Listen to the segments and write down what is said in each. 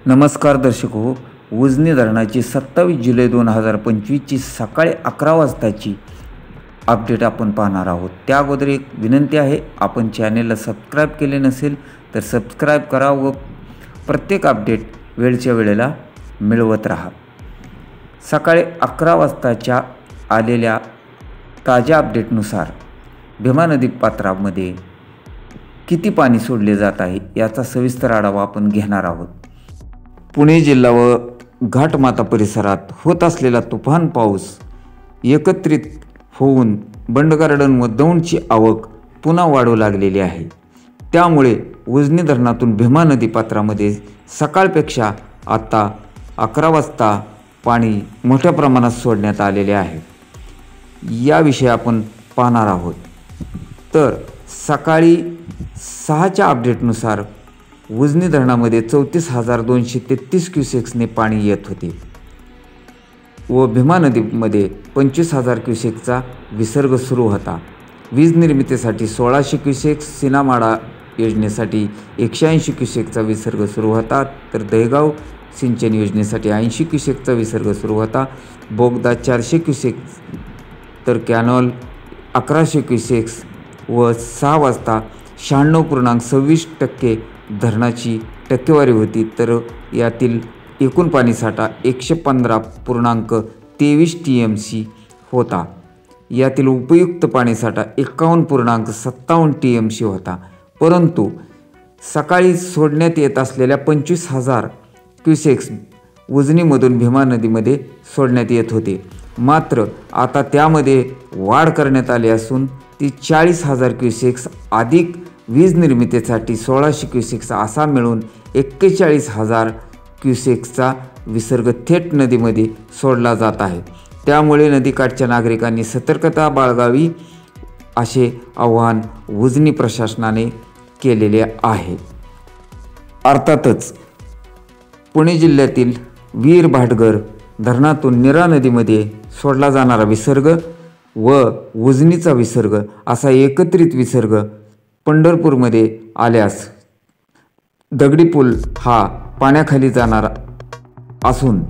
नमस्कार दर्शक हो, उजनी धरणाची 27 जुलै 2025ची सकाळी 11 वाजताची अपडेट आपण पाहणार आहोत। त्या अगोदर एक विनंती आहे, आपण चॅनेलला सबस्क्राईब केले नसेल तर सबस्क्राईब करा व प्रत्येक अपडेट वेळच्या वेळेला मिळवत राहा। सकाळी 11 वाजताच्या आलेल्या ताज्या अपडेटनुसार भीमा नदी पात्रामध्ये किती पाणी सोडले जात आहे याचा सविस्तर आढावा आपण घेणार आहोत। पुणे जिल्हा व घाटमाता परिसरात होत असलेला तुफान पाऊस एकत्रित होऊन बंड गार्डन व दौंडची आवक पुन्हा वाढू लागलेली आहे। त्यामुळे उजनी धरणातून भीमा नदी पात्रामध्ये सकाळपेक्षा आता 11 वाजता पाणी मोठ्या प्रमाणात सोडण्यात आलेले आहे। याविषयी आपण पाहणार आहोत। तर सकाळी 6च्या अपडेटनुसार उजनी धरणामध्ये 34,233 क्युसेक्सने पाणी येत होते व भीमा नदीमध्ये 25,000 क्युसेकचा विसर्ग सुरू होता। वीज निर्मितीसाठी 1600 क्युसेक्स, सीनामाडा योजनेसाठी 180 क्युसेकचा विसर्ग सुरू होता, तर दहेगाव सिंचन योजनेसाठी 80 क्युसेकचा विसर्ग सुरू होता। बोगदा 400 क्युसेक्स, तर कॅनॉल 1100 क्युसेक्स व 6 वाजता 96.26% धरणाची टक्केवारी होती। तर यातील एकूण पाणीसाठा 115.23 TMC होता। यातील उपयुक्त पाणीसाठा 51.57 TMC होता। परंतु सकाळी सोडण्यात येत असलेल्या 25,000 क्युसेक्स उजनीमधून भीमा नदीमध्ये सोडण्यात येत होते, मात्र आता त्यामध्ये वाढ करण्यात आली असून ती 40,000 क्युसेक्स अधिक वीज निर्मितीसाठी 1600 क्युसेक्स असा मिळून 41,000 क्युसेक्सचा विसर्ग थेट नदीमध्ये सोडला जात आहे। त्यामुळे नदीकाठच्या नागरिकांनी सतर्कता बाळगावी असे आवाहन उजनी प्रशासनाने केलेले आहे। अर्थातच पुणे जिल्ह्यातील वीर भाटघर धरणातून नीरा नदीमध्ये सोडला जाणारा विसर्ग व उजनीचा विसर्ग असा एकत्रित विसर्ग पंढरपूरमध्ये आल्यास दगडी पूल हा पाण्याखाली जाणार असून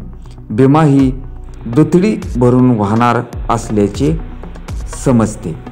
भीमा ही दुथडी भरून वाहणार असल्याचे समजते।